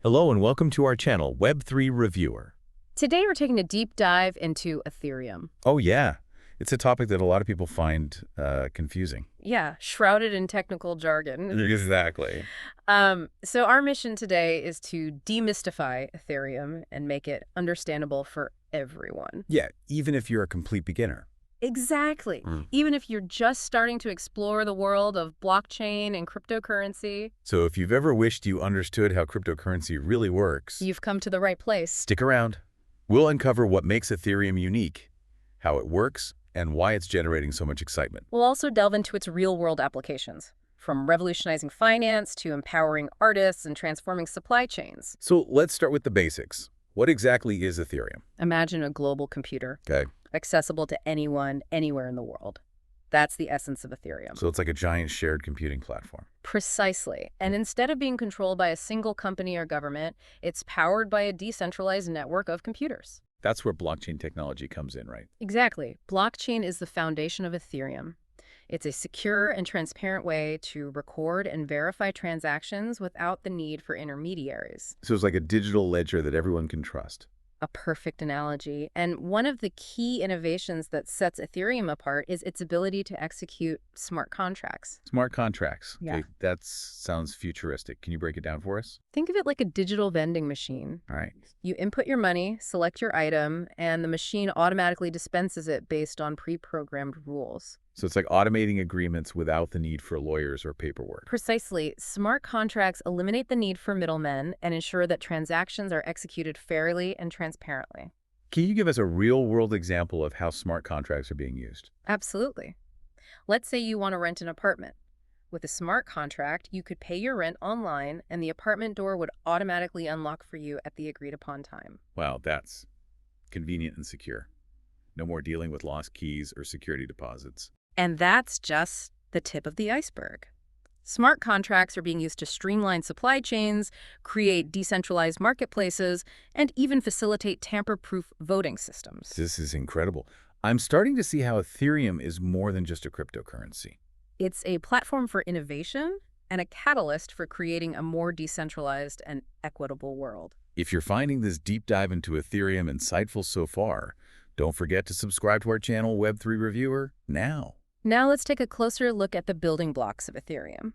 Hello and welcome to our channel, Web3 Reviewer. Today we're taking a deep dive into Ethereum. Oh yeah, it's a topic that a lot of people find confusing. Yeah, shrouded in technical jargon. Exactly. So our mission today is to demystify Ethereum and make it understandable for everyone. Yeah, even if you're a complete beginner. Exactly. Even if you're just starting to explore the world of blockchain and cryptocurrency, So if you've ever wished you understood how cryptocurrency really works, you've come to the right place. stick around. We'll uncover what makes Ethereum unique, how it works, and why it's generating so much excitement. We'll also delve into its real-world applications, from revolutionizing finance to empowering artists and transforming supply chains. So let's start with the basics. What exactly is Ethereum? Imagine a global computer, Okay, accessible to anyone, anywhere in the world. That's the essence of Ethereum. so it's like a giant shared computing platform. Precisely. And instead of being controlled by a single company or government, it's powered by a decentralized network of computers. That's where blockchain technology comes in, right? Exactly. Blockchain is the foundation of Ethereum. It's a secure and transparent way to record and verify transactions without the need for intermediaries. So it's like a digital ledger that everyone can trust. A perfect analogy. And one of the key innovations that sets Ethereum apart is its ability to execute smart contracts. Smart contracts. Yeah. Okay, that sounds futuristic. Can you break it down for us? Think of it like a digital vending machine. All right. You input your money, select your item, and the machine automatically dispenses it based on pre-programmed rules. So it's like automating agreements without the need for lawyers or paperwork. Precisely. Smart contracts eliminate the need for middlemen and ensure that transactions are executed fairly and transparently. Can you give us a real-world example of how smart contracts are being used? Absolutely. Let's say you want to rent an apartment. With a smart contract, you could pay your rent online and the apartment door would automatically unlock for you at the agreed-upon time. Wow, that's convenient and secure. No more dealing with lost keys or security deposits. And that's just the tip of the iceberg. Smart contracts are being used to streamline supply chains, create decentralized marketplaces, and even facilitate tamper-proof voting systems. This is incredible. I'm starting to see how Ethereum is more than just a cryptocurrency. It's a platform for innovation and a catalyst for creating a more decentralized and equitable world. If you're finding this deep dive into Ethereum insightful so far, don't forget to subscribe to our channel, Web3 Reviewer, now. Now let's take a closer look at the building blocks of Ethereum.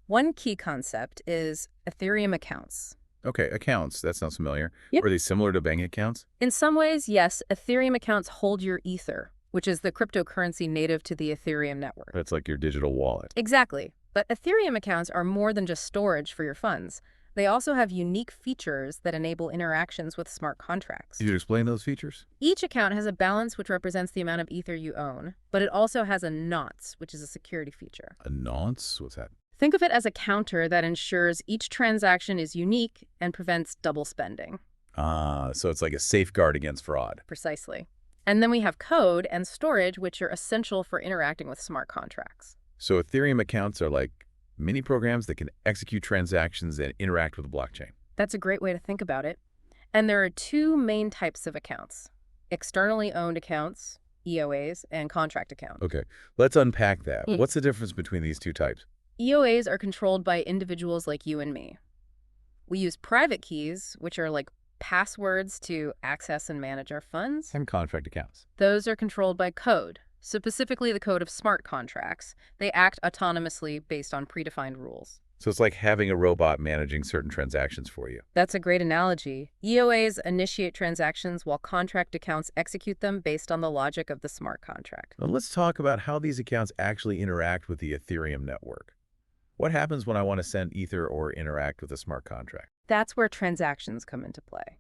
One key concept is Ethereum accounts. Okay, accounts. That sounds familiar. Yep. Are they similar to bank accounts? In some ways, yes, Ethereum accounts hold your Ether, which is the cryptocurrency native to the Ethereum network. That's like your digital wallet. Exactly. But Ethereum accounts are more than just storage for your funds. They also have unique features that enable interactions with smart contracts. Could you explain those features? Each account has a balance which represents the amount of Ether you own, but it also has a nonce, which is a security feature. A nonce? What's that? Think of it as a counter that ensures each transaction is unique and prevents double spending. So it's like a safeguard against fraud. Precisely. And then we have code and storage, which are essential for interacting with smart contracts. So Ethereum accounts are like mini programs that can execute transactions and interact with the blockchain. That's a great way to think about it. And there are two main types of accounts: externally owned accounts, EOAs, and contract accounts. Okay, let's unpack that. What's the difference between these two types? EOAs are controlled by individuals like you and me. We use private keys, which are like passwords to access and manage our funds. And contract accounts. Those are controlled by code, specifically the code of smart contracts. They act autonomously based on predefined rules. So it's like having a robot managing certain transactions for you. That's a great analogy. EOAs initiate transactions while contract accounts execute them based on the logic of the smart contract. Now let's talk about how these accounts actually interact with the Ethereum network. What happens when I want to send Ether or interact with a smart contract? That's where transactions come into play.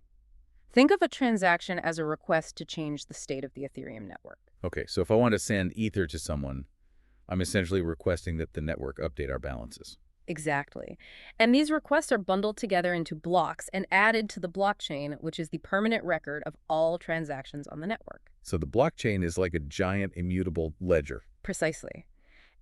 Think of a transaction as a request to change the state of the Ethereum network. Okay, so if I want to send Ether to someone, I'm essentially requesting that the network update our balances. Exactly. And these requests are bundled together into blocks and added to the blockchain, which is the permanent record of all transactions on the network. So the blockchain is like a giant immutable ledger. Precisely.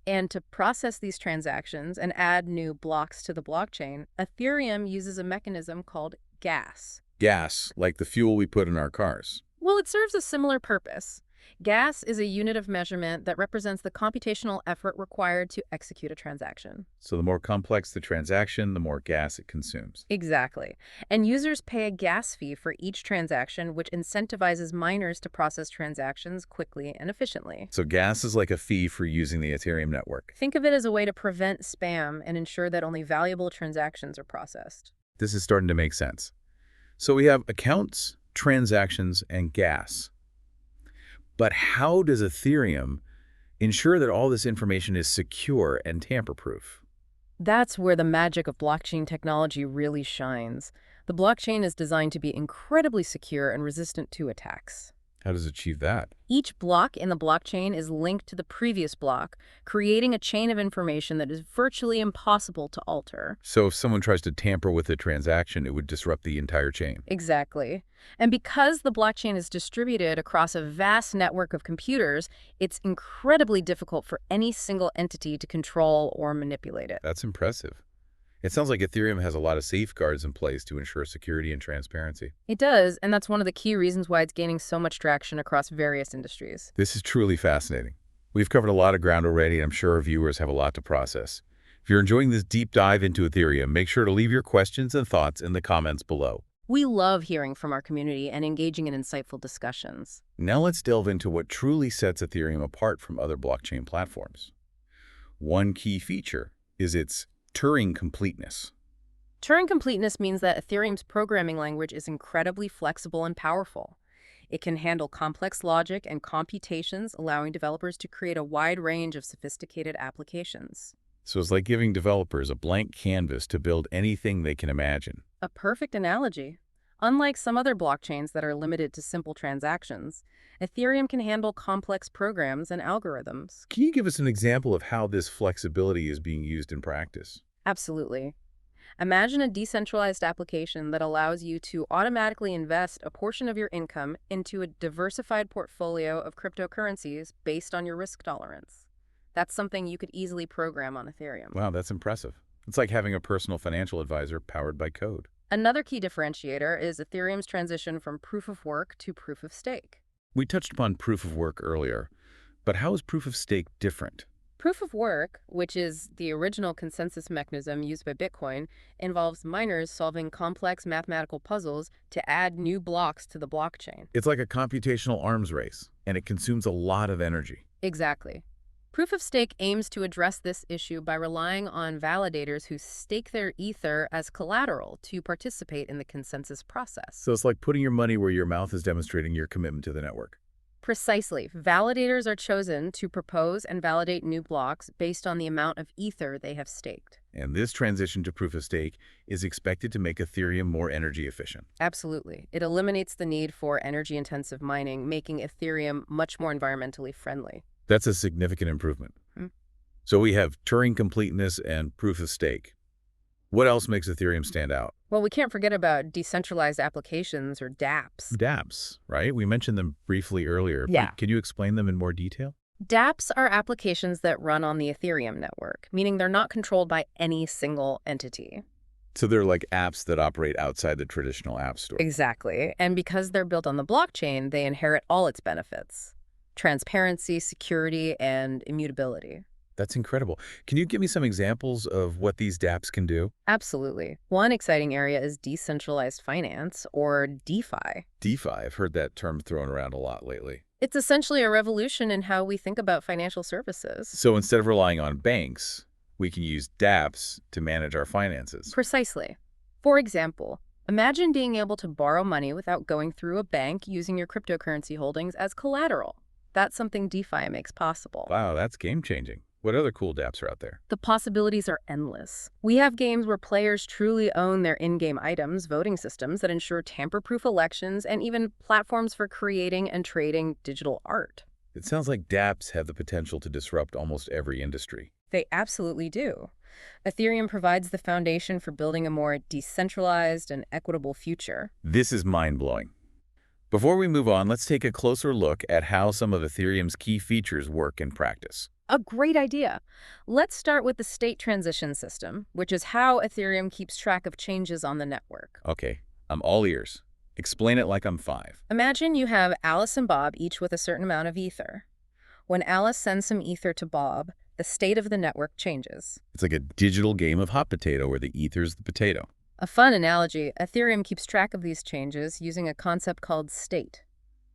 And to process these transactions and add new blocks to the blockchain, Ethereum uses a mechanism called gas. Gas, like the fuel we put in our cars. Well, it serves a similar purpose. Gas is a unit of measurement that represents the computational effort required to execute a transaction. So the more complex the transaction, the more gas it consumes. Exactly. And users pay a gas fee for each transaction, which incentivizes miners to process transactions quickly and efficiently. So gas is like a fee for using the Ethereum network. Think of it as a way to prevent spam and ensure that only valuable transactions are processed. This is starting to make sense. So we have accounts, transactions, and gas. But how does Ethereum ensure that all this information is secure and tamper-proof? That's where the magic of blockchain technology really shines. The blockchain is designed to be incredibly secure and resistant to attacks. How does it achieve that? Each block in the blockchain is linked to the previous block, creating a chain of information that is virtually impossible to alter. So if someone tries to tamper with a transaction, it would disrupt the entire chain. Exactly. And because the blockchain is distributed across a vast network of computers, it's incredibly difficult for any single entity to control or manipulate it. That's impressive. It sounds like Ethereum has a lot of safeguards in place to ensure security and transparency. It does, and that's one of the key reasons why it's gaining so much traction across various industries. This is truly fascinating. We've covered a lot of ground already, and I'm sure our viewers have a lot to process. If you're enjoying this deep dive into Ethereum, make sure to leave your questions and thoughts in the comments below. We love hearing from our community and engaging in insightful discussions. Now let's delve into what truly sets Ethereum apart from other blockchain platforms. One key feature is its Turing-completeness. Turing-completeness means that Ethereum's programming language is incredibly flexible and powerful. It can handle complex logic and computations, allowing developers to create a wide range of sophisticated applications. So it's like giving developers a blank canvas to build anything they can imagine. A perfect analogy. Unlike some other blockchains that are limited to simple transactions, Ethereum can handle complex programs and algorithms. Can you give us an example of how this flexibility is being used in practice? Absolutely. Imagine a decentralized application that allows you to automatically invest a portion of your income into a diversified portfolio of cryptocurrencies based on your risk tolerance. That's something you could easily program on Ethereum. Wow, that's impressive. It's like having a personal financial advisor powered by code. Another key differentiator is Ethereum's transition from proof of work to proof of stake. We touched upon proof of work earlier, but how is proof of stake different? Proof of work, which is the original consensus mechanism used by Bitcoin, involves miners solving complex mathematical puzzles to add new blocks to the blockchain. It's like a computational arms race, and it consumes a lot of energy. Exactly. Proof of stake aims to address this issue by relying on validators who stake their ether as collateral to participate in the consensus process. So it's like putting your money where your mouth is demonstrating your commitment to the network. Precisely. Validators are chosen to propose and validate new blocks based on the amount of ether they have staked. And this transition to proof of stake is expected to make Ethereum more energy efficient. Absolutely. It eliminates the need for energy-intensive mining, making Ethereum much more environmentally friendly. That's a significant improvement. Hmm. So we have Turing completeness and proof of stake. What else makes Ethereum stand out? Well, we can't forget about decentralized applications, or dApps. dApps, right? We mentioned them briefly earlier. Yeah. Can you explain them in more detail? dApps are applications that run on the Ethereum network, meaning they're not controlled by any single entity. So they're like apps that operate outside the traditional app store. Exactly. And because they're built on the blockchain, they inherit all its benefits: transparency, security, and immutability. That's incredible. Can you give me some examples of what these dApps can do? Absolutely. One exciting area is decentralized finance, or DeFi. DeFi, I've heard that term thrown around a lot lately. It's essentially a revolution in how we think about financial services. So instead of relying on banks, we can use dApps to manage our finances. Precisely. For example, imagine being able to borrow money without going through a bank, using your cryptocurrency holdings as collateral. That's something DeFi makes possible. Wow, that's game-changing. What other cool dApps are out there? The possibilities are endless. We have games where players truly own their in-game items, voting systems that ensure tamper-proof elections, and even platforms for creating and trading digital art. It sounds like dApps have the potential to disrupt almost every industry. They absolutely do. Ethereum provides the foundation for building a more decentralized and equitable future. This is mind-blowing. Before we move on, let's take a closer look at how some of Ethereum's key features work in practice. A great idea. Let's start with the state transition system, which is how Ethereum keeps track of changes on the network. Okay, I'm all ears. Explain it like I'm 5. Imagine you have Alice and Bob, each with a certain amount of ether. When Alice sends some ether to Bob, the state of the network changes. It's like a digital game of hot potato where the ether's the potato. A fun analogy, Ethereum keeps track of these changes using a concept called state.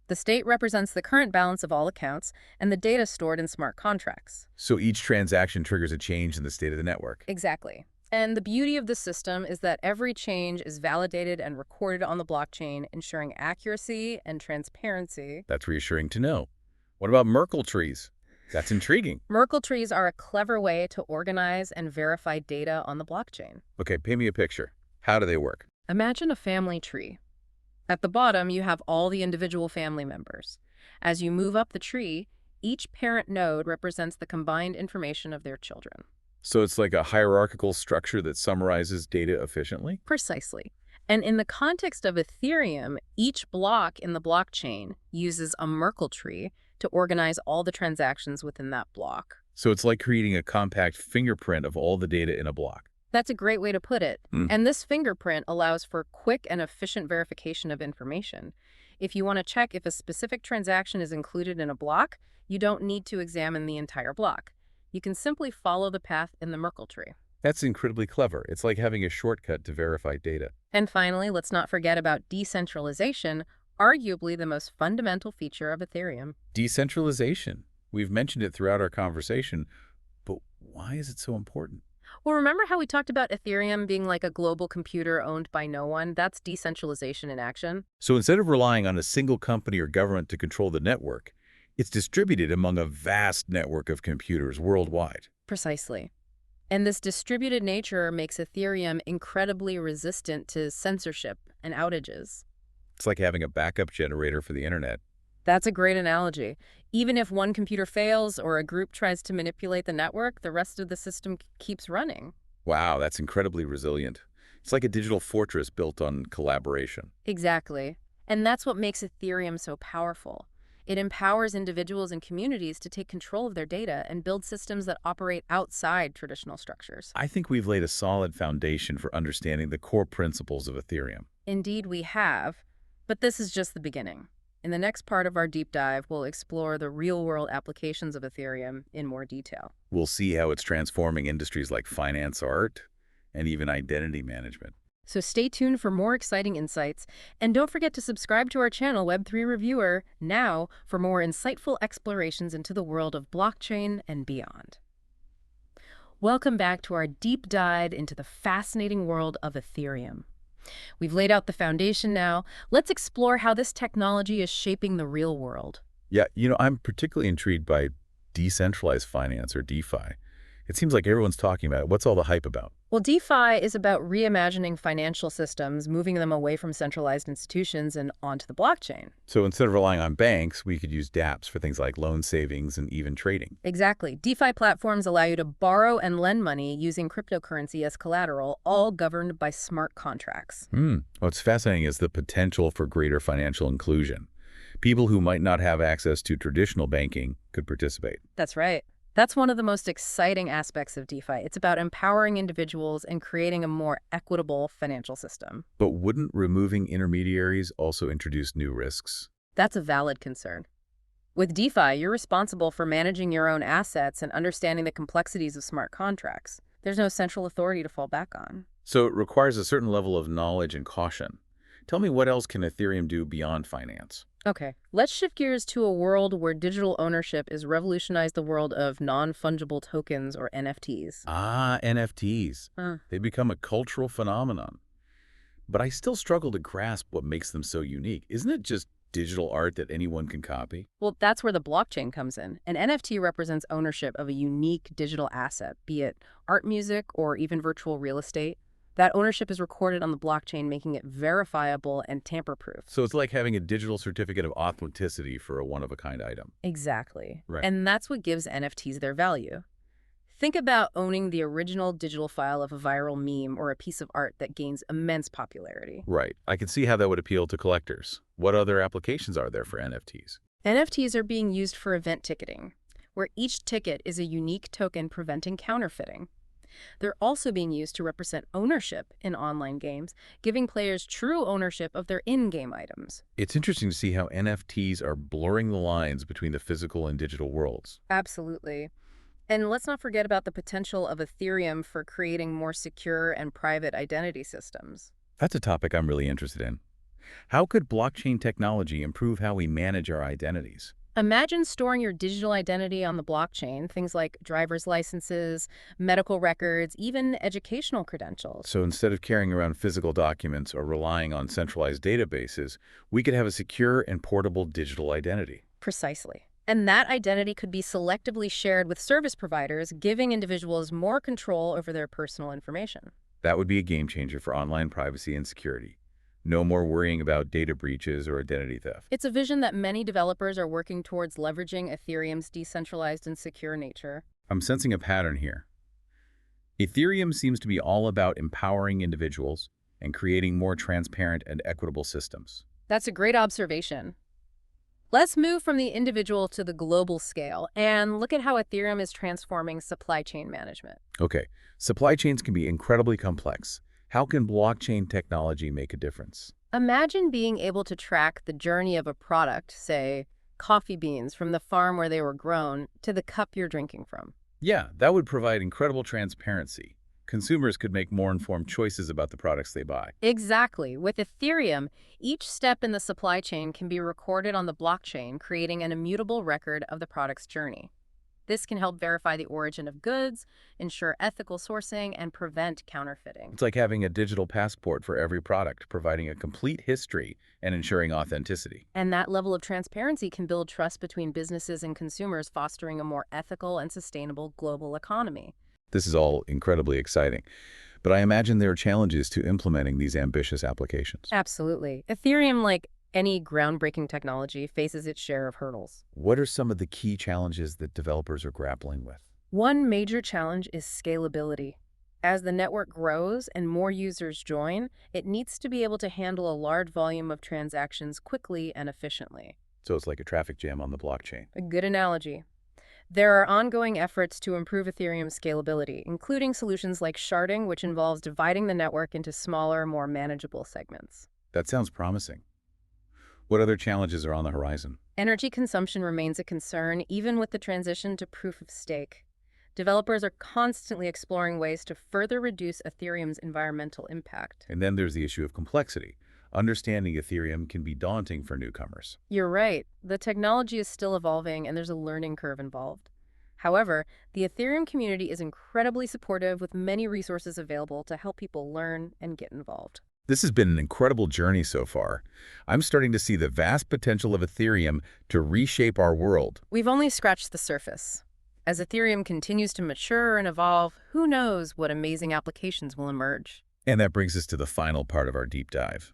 The state represents the current balance of all accounts and the data stored in smart contracts. So each transaction triggers a change in the state of the network. Exactly. And the beauty of the system is that every change is validated and recorded on the blockchain, ensuring accuracy and transparency. That's reassuring to know. What about Merkle trees? That's intriguing. Merkle trees are a clever way to organize and verify data on the blockchain. Okay, paint me a picture. How do they work? Imagine a family tree. At the bottom, you have all the individual family members. As you move up the tree, each parent node represents the combined information of their children. So it's like a hierarchical structure that summarizes data efficiently? Precisely. And in the context of Ethereum, each block in the blockchain uses a Merkle tree to organize all the transactions within that block. So it's like creating a compact fingerprint of all the data in a block. That's a great way to put it. Mm. And this fingerprint allows for quick and efficient verification of information. If you want to check if a specific transaction is included in a block, you don't need to examine the entire block. You can simply follow the path in the Merkle tree. That's incredibly clever. It's like having a shortcut to verify data. And finally, let's not forget about decentralization, arguably the most fundamental feature of Ethereum. Decentralization. We've mentioned it throughout our conversation, but why is it so important? Well, remember how we talked about Ethereum being like a global computer owned by no one? That's decentralization in action. So instead of relying on a single company or government to control the network, it's distributed among a vast network of computers worldwide. Precisely. And this distributed nature makes Ethereum incredibly resistant to censorship and outages. It's like having a backup generator for the internet. That's a great analogy. Even if one computer fails or a group tries to manipulate the network, the rest of the system keeps running. Wow, that's incredibly resilient. It's like a digital fortress built on collaboration. Exactly. And that's what makes Ethereum so powerful. It empowers individuals and communities to take control of their data and build systems that operate outside traditional structures. I think we've laid a solid foundation for understanding the core principles of Ethereum. Indeed, we have. But this is just the beginning. In the next part of our deep dive, we'll explore the real-world applications of Ethereum in more detail. We'll see how it's transforming industries like finance, art, and even identity management. So stay tuned for more exciting insights, and don't forget to subscribe to our channel, Web3 Reviewer, now for more insightful explorations into the world of blockchain and beyond. Welcome back to our deep dive into the fascinating world of Ethereum. We've laid out the foundation now. Let's explore how this technology is shaping the real world. Yeah, I'm particularly intrigued by decentralized finance, or DeFi. It seems like everyone's talking about it. What's all the hype about? Well, DeFi is about reimagining financial systems, moving them away from centralized institutions and onto the blockchain. So instead of relying on banks, we could use dApps for things like loan savings and even trading. Exactly. DeFi platforms allow you to borrow and lend money using cryptocurrency as collateral, all governed by smart contracts. What's fascinating is the potential for greater financial inclusion. People who might not have access to traditional banking could participate. That's right. That's one of the most exciting aspects of DeFi. It's about empowering individuals and creating a more equitable financial system. But wouldn't removing intermediaries also introduce new risks? That's a valid concern. With DeFi, you're responsible for managing your own assets and understanding the complexities of smart contracts. There's no central authority to fall back on. So it requires a certain level of knowledge and caution. Tell me, what else can Ethereum do beyond finance? Okay, let's shift gears to a world where digital ownership has revolutionized the world of non-fungible tokens, or NFTs. Ah, NFTs. They become a cultural phenomenon. But I still struggle to grasp what makes them so unique. Isn't it just digital art that anyone can copy? Well, that's where the blockchain comes in. An NFT represents ownership of a unique digital asset, be it art, music, or even virtual real estate. That ownership is recorded on the blockchain, making it verifiable and tamper-proof. So it's like having a digital certificate of authenticity for a one-of-a-kind item. Exactly. Right. And that's what gives NFTs their value. Think about owning the original digital file of a viral meme or a piece of art that gains immense popularity. Right. I can see how that would appeal to collectors. What other applications are there for NFTs? NFTs are being used for event ticketing, where each ticket is a unique token preventing counterfeiting. They're also being used to represent ownership in online games, giving players true ownership of their in-game items. It's interesting to see how NFTs are blurring the lines between the physical and digital worlds. Absolutely. And let's not forget about the potential of Ethereum for creating more secure and private identity systems. That's a topic I'm really interested in. How could blockchain technology improve how we manage our identities? Imagine storing your digital identity on the blockchain, things like driver's licenses, medical records, even educational credentials. So instead of carrying around physical documents or relying on centralized databases, we could have a secure and portable digital identity. Precisely. And that identity could be selectively shared with service providers, giving individuals more control over their personal information. That would be a game changer for online privacy and security. No more worrying about data breaches or identity theft. It's a vision that many developers are working towards, leveraging Ethereum's decentralized and secure nature. I'm sensing a pattern here. Ethereum seems to be all about empowering individuals and creating more transparent and equitable systems. That's a great observation. Let's move from the individual to the global scale and look at how Ethereum is transforming supply chain management. Okay, supply chains can be incredibly complex. How can blockchain technology make a difference? Imagine being able to track the journey of a product, say, coffee beans from the farm where they were grown to the cup you're drinking from. Yeah, that would provide incredible transparency. Consumers could make more informed choices about the products they buy. Exactly. With Ethereum, each step in the supply chain can be recorded on the blockchain, creating an immutable record of the product's journey. This can help verify the origin of goods, ensure ethical sourcing, and prevent counterfeiting. It's like having a digital passport for every product, providing a complete history and ensuring authenticity. And that level of transparency can build trust between businesses and consumers, fostering a more ethical and sustainable global economy. This is all incredibly exciting, but I imagine there are challenges to implementing these ambitious applications. Absolutely. Ethereum, like any groundbreaking technology, faces its share of hurdles. What are some of the key challenges that developers are grappling with? One major challenge is scalability. As the network grows and more users join, it needs to be able to handle a large volume of transactions quickly and efficiently. So it's like a traffic jam on the blockchain. A good analogy. There are ongoing efforts to improve Ethereum's scalability, including solutions like sharding, which involves dividing the network into smaller, more manageable segments. That sounds promising. What other challenges are on the horizon? Energy consumption remains a concern, even with the transition to proof of stake. Developers are constantly exploring ways to further reduce Ethereum's environmental impact. And then there's the issue of complexity. Understanding Ethereum can be daunting for newcomers. You're right. The technology is still evolving, and there's a learning curve involved. However, the Ethereum community is incredibly supportive, with many resources available to help people learn and get involved. This has been an incredible journey so far. I'm starting to see the vast potential of Ethereum to reshape our world. We've only scratched the surface. As Ethereum continues to mature and evolve, who knows what amazing applications will emerge. And that brings us to the final part of our deep dive.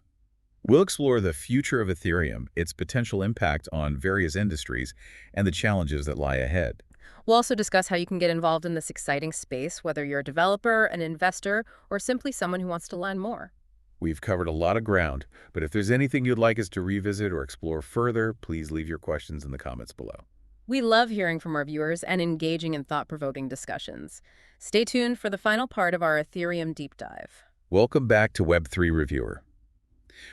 We'll explore the future of Ethereum, its potential impact on various industries, and the challenges that lie ahead. We'll also discuss how you can get involved in this exciting space, whether you're a developer, an investor, or simply someone who wants to learn more. We've covered a lot of ground, but if there's anything you'd like us to revisit or explore further, please leave your questions in the comments below. We love hearing from our viewers and engaging in thought-provoking discussions. Stay tuned for the final part of our Ethereum deep dive. Welcome back to Web3 Reviewer.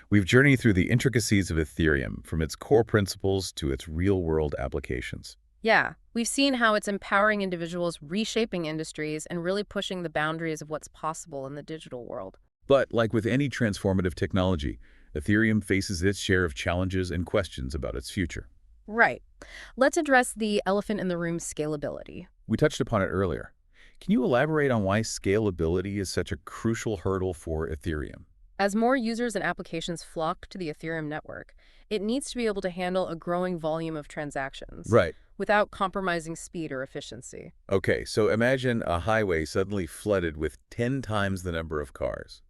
We've journeyed through the intricacies of Ethereum, from its core principles to its real-world applications. Yeah, we've seen how it's empowering individuals, reshaping industries, and really pushing the boundaries of what's possible in the digital world. But like with any transformative technology, Ethereum faces its share of challenges and questions about its future. Right. Let's address the elephant in the room: scalability. We touched upon it earlier. Can you elaborate on why scalability is such a crucial hurdle for Ethereum? As more users and applications flock to the Ethereum network, it needs to be able to handle a growing volume of transactions. Right. Without compromising speed or efficiency. Okay, so imagine a highway suddenly flooded with 10 times the number of cars.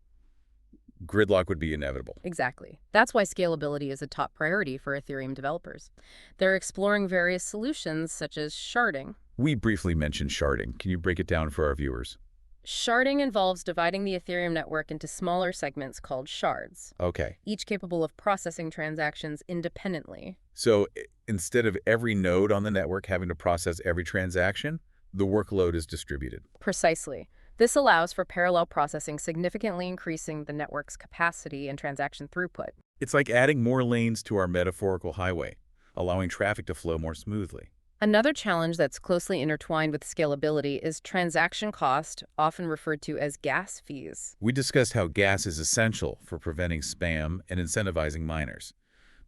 Gridlock would be inevitable. Exactly. That's why scalability is a top priority for Ethereum developers. They're exploring various solutions, such as sharding. We briefly mentioned sharding. Can you break it down for our viewers? Sharding involves dividing the Ethereum network into smaller segments called shards, Okay. each capable of processing transactions independently. So instead of every node on the network having to process every transaction, the workload is distributed. Precisely. This allows for parallel processing, significantly increasing the network's capacity and transaction throughput. It's like adding more lanes to our metaphorical highway, allowing traffic to flow more smoothly. Another challenge that's closely intertwined with scalability is transaction cost, often referred to as gas fees. We discussed how gas is essential for preventing spam and incentivizing miners.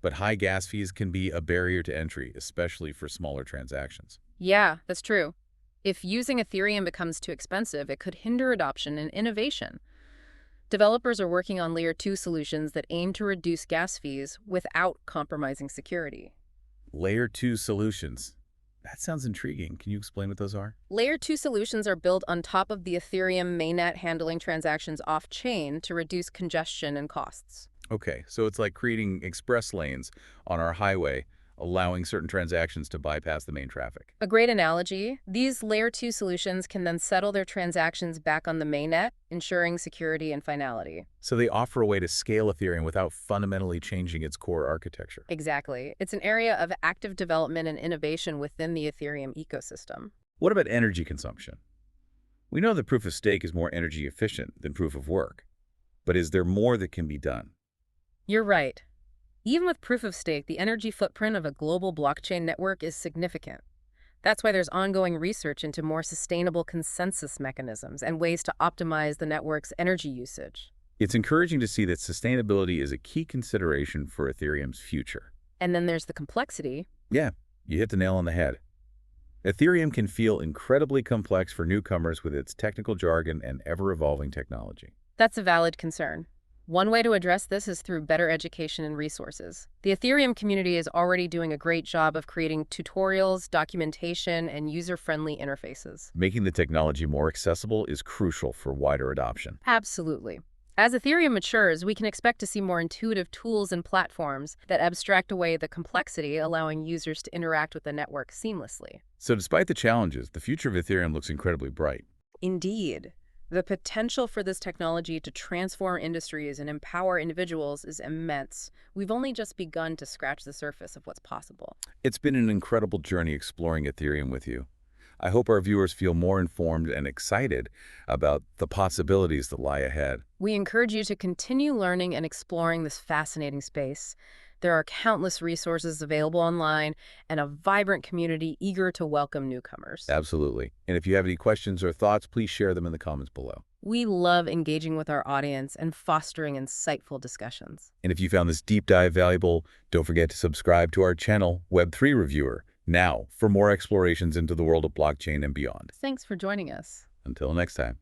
But high gas fees can be a barrier to entry, especially for smaller transactions. Yeah, that's true. If using Ethereum becomes too expensive, it could hinder adoption and innovation. Developers are working on Layer 2 solutions that aim to reduce gas fees without compromising security. Layer 2 solutions. That sounds intriguing. Can you explain what those are? Layer 2 solutions are built on top of the Ethereum mainnet, handling transactions off-chain to reduce congestion and costs. Okay, so it's like creating express lanes on our highway, allowing certain transactions to bypass the main traffic. A great analogy. These Layer 2 solutions can then settle their transactions back on the mainnet, ensuring security and finality. So they offer a way to scale Ethereum without fundamentally changing its core architecture. Exactly. It's an area of active development and innovation within the Ethereum ecosystem. What about energy consumption? We know that proof of stake is more energy efficient than proof of work. But is there more that can be done? You're right. Even with proof of stake, the energy footprint of a global blockchain network is significant. That's why there's ongoing research into more sustainable consensus mechanisms and ways to optimize the network's energy usage. It's encouraging to see that sustainability is a key consideration for Ethereum's future. And then there's the complexity. Yeah, you hit the nail on the head. Ethereum can feel incredibly complex for newcomers with its technical jargon and ever-evolving technology. That's a valid concern. One way to address this is through better education and resources. The Ethereum community is already doing a great job of creating tutorials, documentation, and user-friendly interfaces. Making the technology more accessible is crucial for wider adoption. Absolutely. As Ethereum matures, we can expect to see more intuitive tools and platforms that abstract away the complexity, allowing users to interact with the network seamlessly. So despite the challenges, the future of Ethereum looks incredibly bright. Indeed. The potential for this technology to transform industries and empower individuals is immense. We've only just begun to scratch the surface of what's possible. It's been an incredible journey exploring Ethereum with you. I hope our viewers feel more informed and excited about the possibilities that lie ahead. We encourage you to continue learning and exploring this fascinating space. There are countless resources available online and a vibrant community eager to welcome newcomers. Absolutely. And if you have any questions or thoughts, please share them in the comments below. We love engaging with our audience and fostering insightful discussions. And if you found this deep dive valuable, don't forget to subscribe to our channel, Web3 Reviewer, now for more explorations into the world of blockchain and beyond. Thanks for joining us. Until next time.